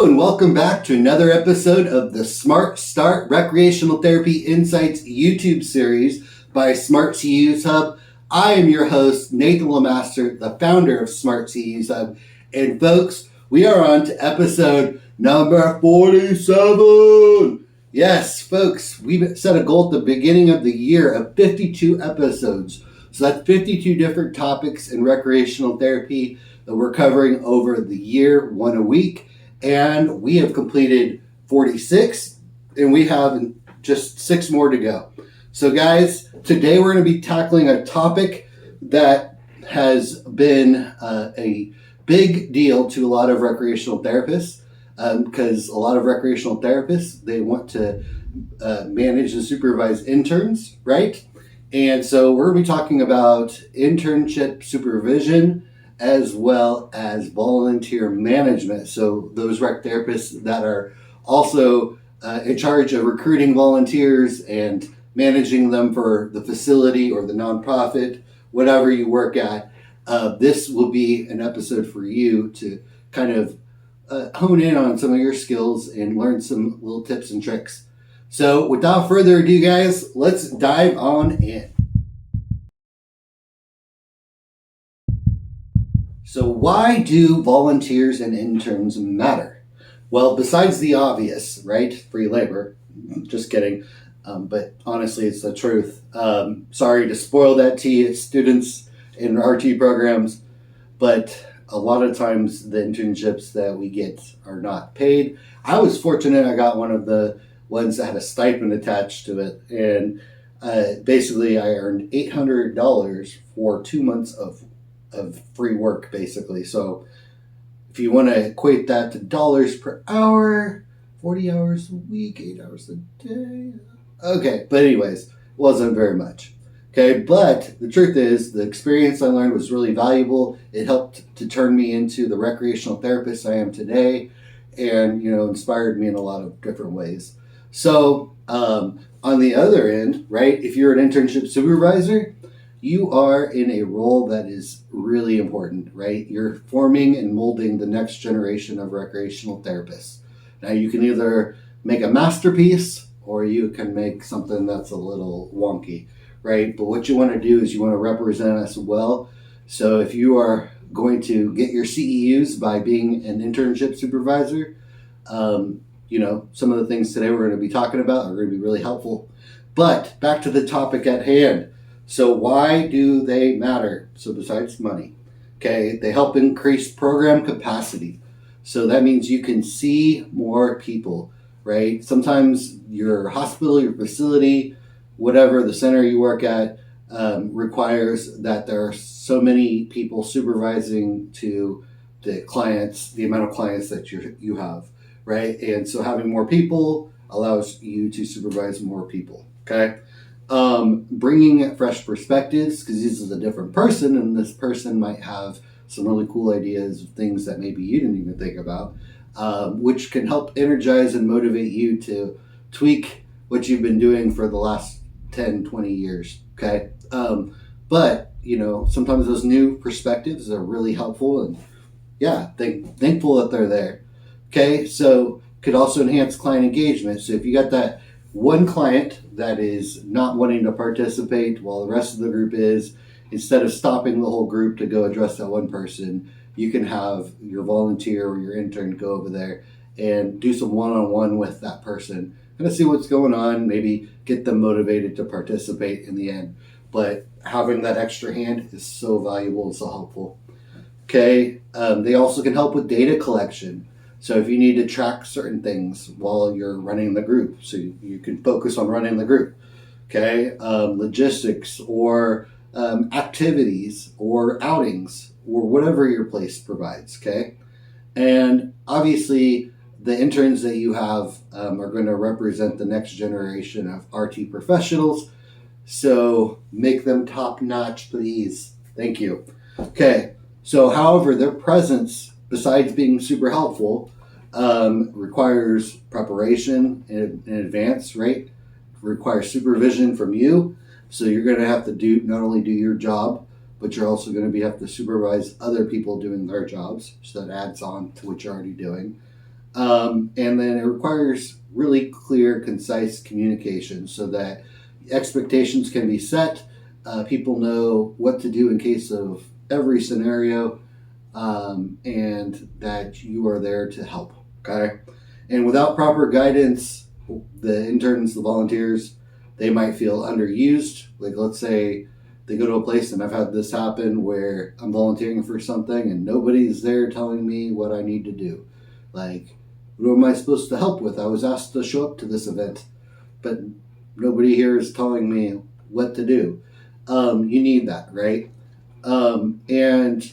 and welcome back to another episode of the Smart Start Recreational Therapy Insights YouTube series by Smart CEUs Hub. I am your host, Nathan Lemaster, the founder of Smart CEUs Hub. And folks, we are on to episode number 47. Yes, folks, we set a goal at the beginning of the year of 52 episodes. So that's 52 different topics in recreational therapy that we're covering over the year, one a week. And we have completed 46, and we have just 6 more to go. So guys, today we're going to be tackling a topic that has been a big deal to a lot of recreational therapists, because a lot of recreational therapists, they want to manage and supervise interns, right? And so we're going to be talking about internship supervision as well as volunteer management. So those rec therapists that are also in charge of recruiting volunteers and managing them for the facility or the nonprofit, whatever you work at, this will be an episode for you to kind of hone in on some of your skills and learn some little tips and tricks. So without further ado, guys, let's dive on in. So why do volunteers and interns matter? Well, besides the obvious, right? Free labor. Just kidding. But honestly, it's the truth. Sorry to spoil that to you, students in RT programs, but a lot of times the internships that we get are not paid. I was fortunate I got one of the ones that had a stipend attached to it, and basically I earned $800 for 2 months of free work, basically. So if you want to equate that to dollars per hour, 40 hours a week, 8 hours a day. Okay, but anyways, wasn't very much. Okay, but the truth is the experience I learned was really valuable. It helped to turn me into the recreational therapist I am today, and inspired me in a lot of different ways. So on the other end, right, if you're an internship supervisor, you are in a role that is really important, right? You're forming and molding the next generation of recreational therapists. Now, you can either make a masterpiece or you can make something that's a little wonky, right? But what you want to do is you want to represent us well. So if you are going to get your CEUs by being an internship supervisor, some of the things today we're going to be talking about are going to be really helpful. But back to the topic at hand. So why do they matter? So besides money, okay, they help increase program capacity. So that means you can see more people, right? Sometimes your hospital, your facility, whatever the center you work at requires that there are so many people supervising to the clients, the amount of clients that you have, right? And so having more people allows you to supervise more people, okay? Bringing fresh perspectives, because this is a different person, and this person might have some really cool ideas of things that maybe you didn't even think about, which can help energize and motivate you to tweak what you've been doing for the last 10, 20 years, okay? But, sometimes those new perspectives are really helpful, and thankful that they're there, okay? So could also enhance client engagement. So if you got that one client that is not wanting to participate while the rest of the group is, instead of stopping the whole group to go address that one person, you can have your volunteer or your intern go over there and do some one-on-one with that person, kind of see what's going on, maybe get them motivated to participate in the end. But having that extra hand is so valuable and so helpful. Okay, they also can help with data collection. So if you need to track certain things while you're running the group, so you can focus on running the group, okay? Logistics or activities or outings or whatever your place provides, okay? And obviously the interns that you have are going to represent the next generation of RT professionals. So make them top notch, please. Thank you. Okay, so however, their presence, besides being super helpful, requires preparation in advance, right? Requires supervision from you. So you're going to have to not only do your job, but you're also going to have to supervise other people doing their jobs. So that adds on to what you're already doing. And then it requires really clear, concise communication so that expectations can be set. People know what to do in case of every scenario, and that you are there to help. Okay. And without proper guidance, the interns, the volunteers, they might feel underused. Like, let's say they go to a place, and I've had this happen where I'm volunteering for something and nobody's there telling me what I need to do. Like, what am I supposed to help with? I was asked to show up to this event, but nobody here is telling me what to do. You need that, right? And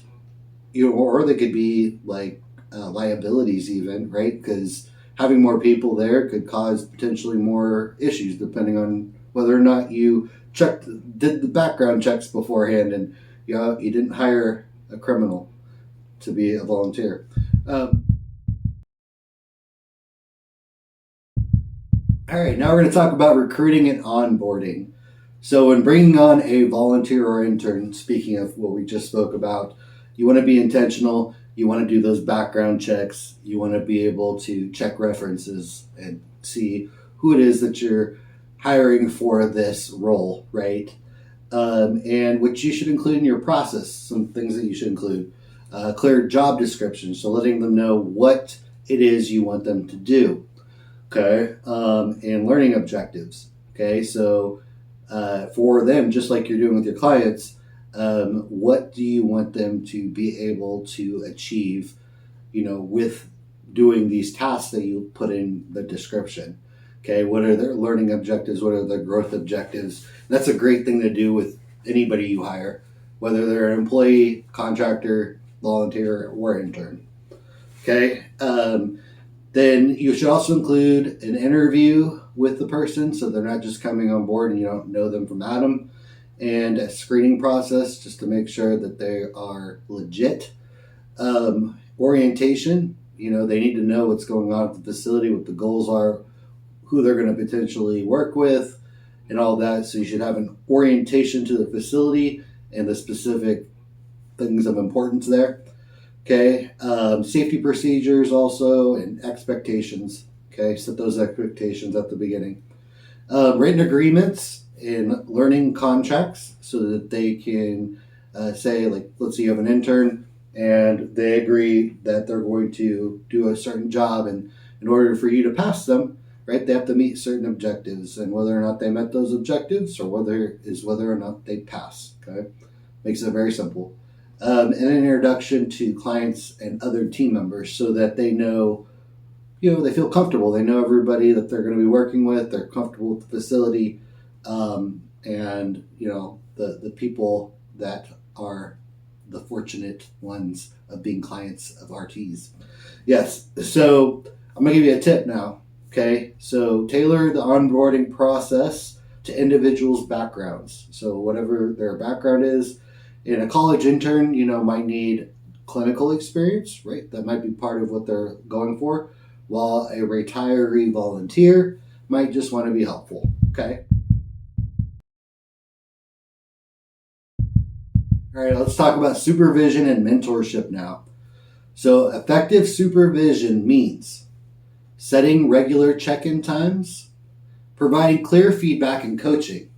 or they could be like liabilities, even, right? Because having more people there could cause potentially more issues, depending on whether or not you did the background checks beforehand, and you didn't hire a criminal to be a volunteer. Um, All right, now we're going to talk about recruiting and onboarding. So, when bringing on a volunteer or intern, speaking of what we just spoke about, you want to be intentional. You want to do those background checks. You want to be able to check references and see who it is that you're hiring for this role, right? And what you should include in your process, some things that you should include. Clear job description, so letting them know what it is you want them to do. Okay, and learning objectives. Okay, so for them, just like you're doing with your clients, what do you want them to be able to achieve, with doing these tasks that you put in the description? Okay, what are their learning objectives? What are their growth objectives? That's a great thing to do with anybody you hire, whether they're an employee, contractor, volunteer, or intern. Okay, then you should also include an interview with the person, so they're not just coming on board and you don't know them from Adam, and a screening process just to make sure that they are legit. Orientation, they need to know what's going on at the facility, what the goals are, who they're going to potentially work with, and all that. So you should have an orientation to the facility and the specific things of importance there. Okay, safety procedures also, and expectations. Okay, set those expectations at the beginning. Written agreements and learning contracts so that they can say, like, let's say you have an intern and they agree that they're going to do a certain job, and in order for you to pass them, right, they have to meet certain objectives, and whether or not they met those objectives or whether or not they pass. Okay, makes it very simple. And an introduction to clients and other team members so that they know, they feel comfortable. They know everybody that they're going to be working with. They're comfortable with the facility, and the people that are the fortunate ones of being clients of RTs. Yes. So I'm going to give you a tip now. Okay. So tailor the onboarding process to individuals' backgrounds. So whatever their background is. In a college intern, might need clinical experience, right? That might be part of what they're going for, while a retiree volunteer might just want to be helpful, okay? All right, let's talk about supervision and mentorship now. So, effective supervision means setting regular check-in times, providing clear feedback and coaching,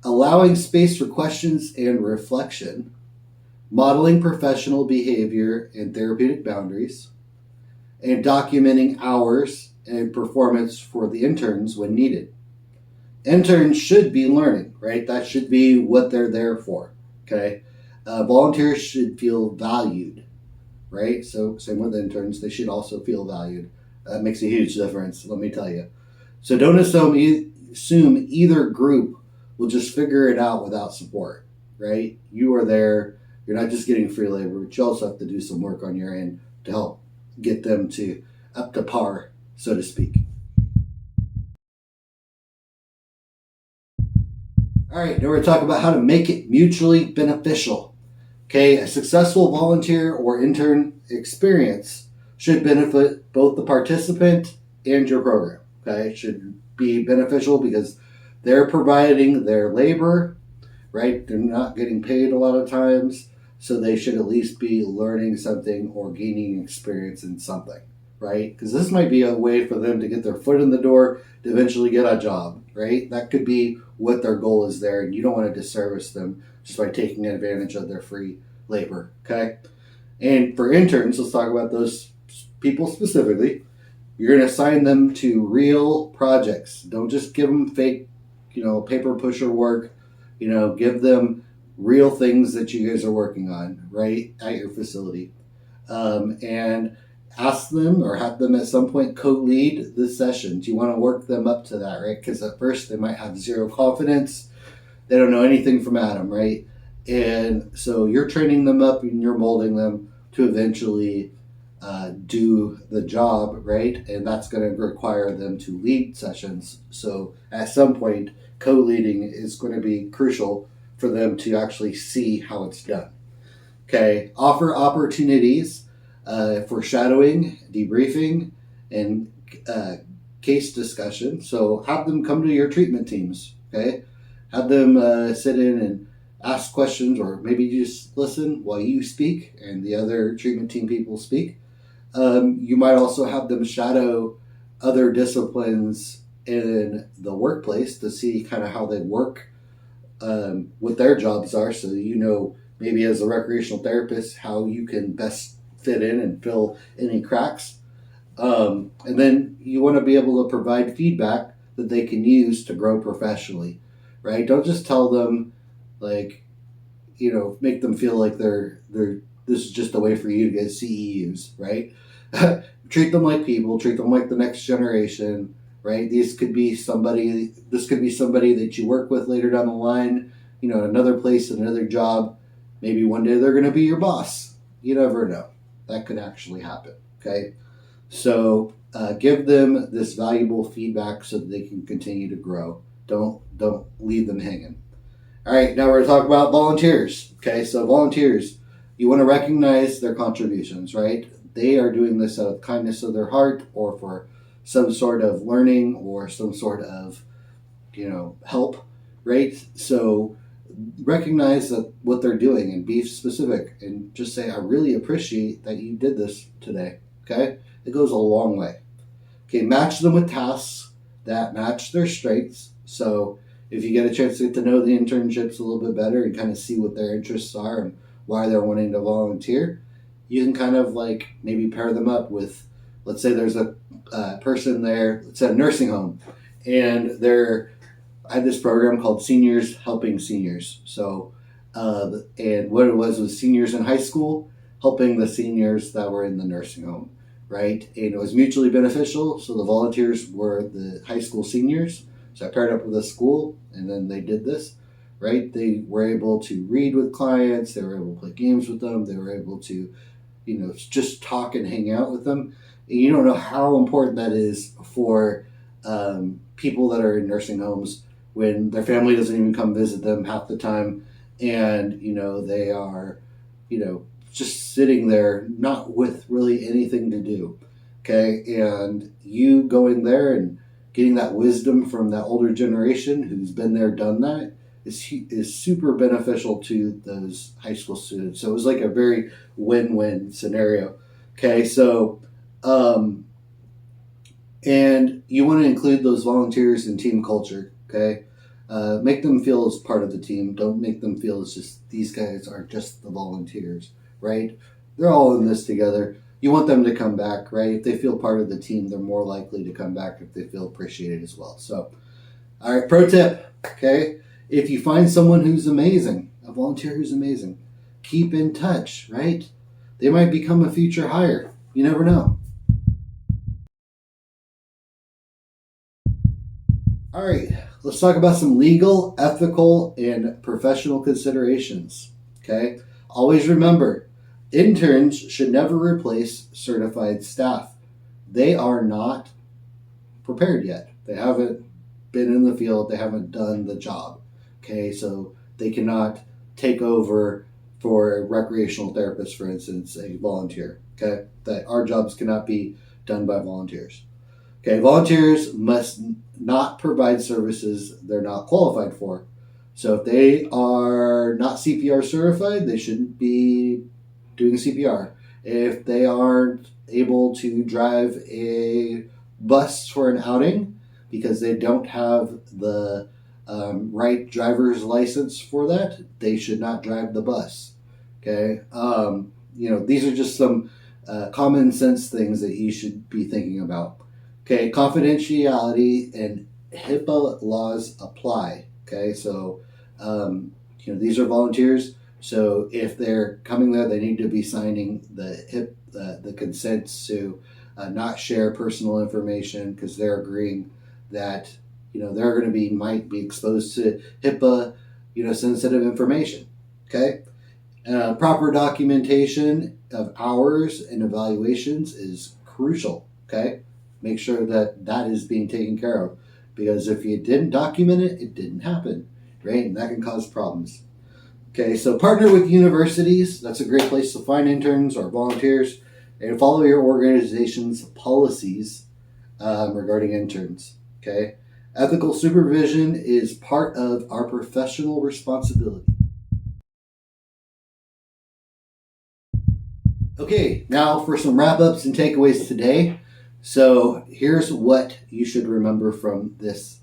allowing space for questions and reflection, modeling professional behavior and therapeutic boundaries, and documenting hours and performance for the interns when needed. Interns should be learning, right? That should be what they're there for, okay? Volunteers should feel valued, right? So, same with interns, they should also feel valued. That makes a huge difference, let me tell you. So, don't assume either group will just figure it out without support, right? You are there. You're not just getting free labor, but you also have to do some work on your end to help get them to up to par, so to speak. All right, now we're going to talk about how to make it mutually beneficial. Okay, a successful volunteer or intern experience should benefit both the participant and your program. Okay, it should be beneficial because they're providing their labor, right? They're not getting paid a lot of times, so they should at least be learning something or gaining experience in something, right? Because this might be a way for them to get their foot in the door to eventually get a job, right? That could be what their goal is there, and you don't want to disservice them just by taking advantage of their free labor, okay? And for interns, let's talk about those people specifically. You're going to assign them to real projects. Don't just give them fake, paper pusher work. Give them real things that you guys are working on, right, at your facility. And ask them or have them at some point co-lead the sessions. You want to work them up to that, right? Because at first they might have zero confidence. They don't know anything from Adam, right? And so you're training them up and you're molding them to eventually do the job, right? And that's going to require them to lead sessions. So at some point, co-leading is going to be crucial for them to actually see how it's done. Okay, offer opportunities for shadowing, debriefing, and case discussion. So have them come to your treatment teams, okay? Have them sit in and ask questions, or maybe you just listen while you speak and the other treatment team people speak. You might also have them shadow other disciplines in the workplace to see kind of how they work, what their jobs are, so maybe as a recreational therapist how you can best fit in and fill any cracks. And then you want to be able to provide feedback that they can use to grow professionally, right? Don't just tell them make them feel like they're this is just a way for you to get CEUs, right? Treat them like people, treat them like the next generation, right? This could be somebody that you work with later down the line, at another place, another job. Maybe one day they're going to be your boss. You never know. That could actually happen, okay? So give them this valuable feedback so that they can continue to grow. Don't leave them hanging. All right, now we're going to talk about volunteers, okay? So volunteers, you want to recognize their contributions, right? They are doing this out of kindness of their heart or for some sort of learning or some sort of, help, right? So recognize what they're doing and be specific and just say, I really appreciate that you did this today, okay? It goes a long way. Okay, match them with tasks that match their strengths. So if you get a chance to get to know the internships a little bit better and kind of see what their interests are and why they're wanting to volunteer, you can kind of maybe pair them up with, let's say there's a person there, let's say a nursing home, and I had this program called Seniors Helping Seniors. So, and what it was seniors in high school helping the seniors that were in the nursing home, right? And it was mutually beneficial. So the volunteers were the high school seniors. So I paired up with a school, and then they did this, right? They were able to read with clients. They were able to play games with them. They were able to, just talk and hang out with them. And you don't know how important that is for people that are in nursing homes when their family doesn't even come visit them half the time, and they are, just sitting there not with really anything to do. Okay, and you going there and getting that wisdom from that older generation who's been there, done that, is super beneficial to those high school students. So it was like a very win-win scenario. Okay, so and you want to include those volunteers in team culture. Okay, make them feel as part of the team. Don't make them feel as just these guys are just the volunteers, right? They're all in this together. You want them to come back, right? If they feel part of the team, they're more likely to come back if they feel appreciated as well. So, all right, pro tip, okay? If you find someone who's amazing, a volunteer who's amazing, keep in touch, right? They might become a future hire. You never know. All right, let's talk about some legal, ethical, and professional considerations, okay? Always remember, interns should never replace certified staff. They are not prepared yet. They haven't been in the field. They haven't done the job. Okay, so they cannot take over for a recreational therapist, for instance, a volunteer. Okay, that our jobs cannot be done by volunteers. Okay, volunteers must not provide services they're not qualified for. So if they are not CPR certified, they shouldn't be doing CPR. if they aren't able to drive a bus for an outing because they don't have the right driver's license for that, they should not drive the bus. Okay, these are just some common sense things that you should be thinking about. Okay, confidentiality and HIPAA laws apply. Okay, so these are volunteers. So if they're coming there, they need to be signing the consents to not share personal information because they're agreeing that they're going to might be exposed to HIPAA sensitive information. Okay, proper documentation of hours and evaluations is crucial. Okay, make sure that is being taken care of because if you didn't document it, it didn't happen, right? And that can cause problems. Okay, so partner with universities. That's a great place to find interns or volunteers and follow your organization's policies regarding interns. Okay, ethical supervision is part of our professional responsibility. Okay, now for some wrap ups and takeaways today. So here's what you should remember from this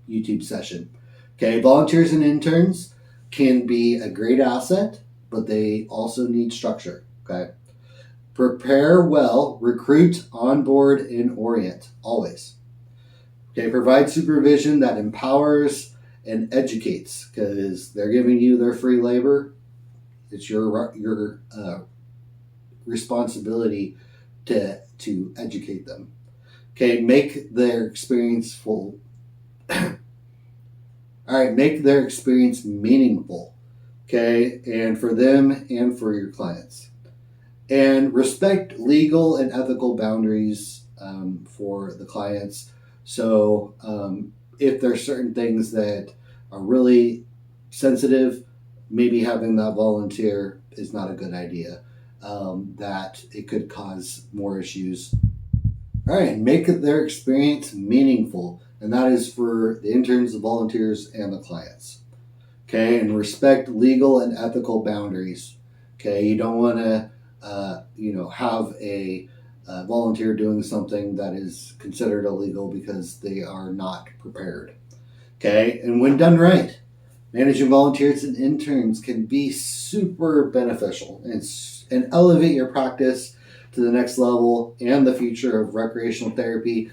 YouTube session. Okay, volunteers and interns can be a great asset, but they also need structure. Okay, prepare well, recruit, onboard, and orient always. Okay, provide supervision that empowers and educates because they're giving you their free labor. It's your responsibility to educate them. Okay, make their experience full. All right, make their experience meaningful. Okay, and for them and for your clients. And respect legal and ethical boundaries for the clients. So if there's certain things that are really sensitive, maybe having that volunteer is not a good idea. That it could cause more issues. All right, make their experience meaningful, and that is for the interns, the volunteers, and the clients. Okay, and respect legal and ethical boundaries. Okay, you don't want to, have a volunteer doing something that is considered illegal because they are not prepared. Okay, and when done right, managing volunteers and interns can be super beneficial and elevate your practice to the next level and the future of recreational therapy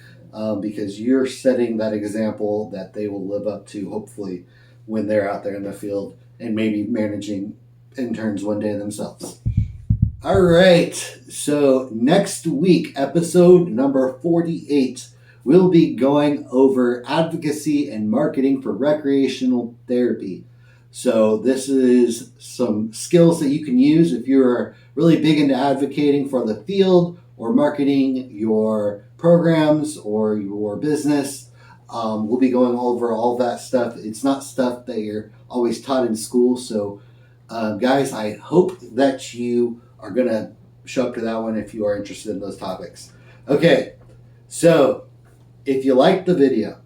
because you're setting that example that they will live up to, hopefully, when they're out there in the field and maybe managing interns one day themselves. All right, so next week, episode number 48, we'll be going over advocacy and marketing for recreational therapy. So this is some skills that you can use if you're really big into advocating for the field or marketing your programs or your business. We'll be going over all that stuff. It's not stuff that you're always taught in school. So guys, I hope that you are going to show up to that one if you are interested in those topics. Okay, so if you liked the video,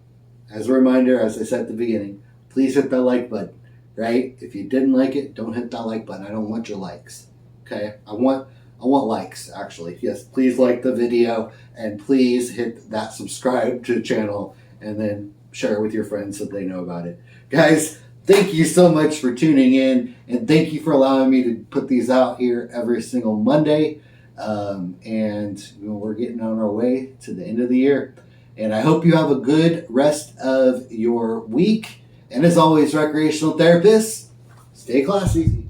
as a reminder, as I said at the beginning, please hit that like button, right? If you didn't like it, don't hit that like button. I don't want your likes, okay? I want likes, actually. Yes, please like the video, and please hit that subscribe to the channel, and then share it with your friends so they know about it. Guys, thank you so much for tuning in, and thank you for allowing me to put these out here every single Monday. And we're getting on our way to the end of the year. And I hope you have a good rest of your week. And as always, recreational therapists, stay classy.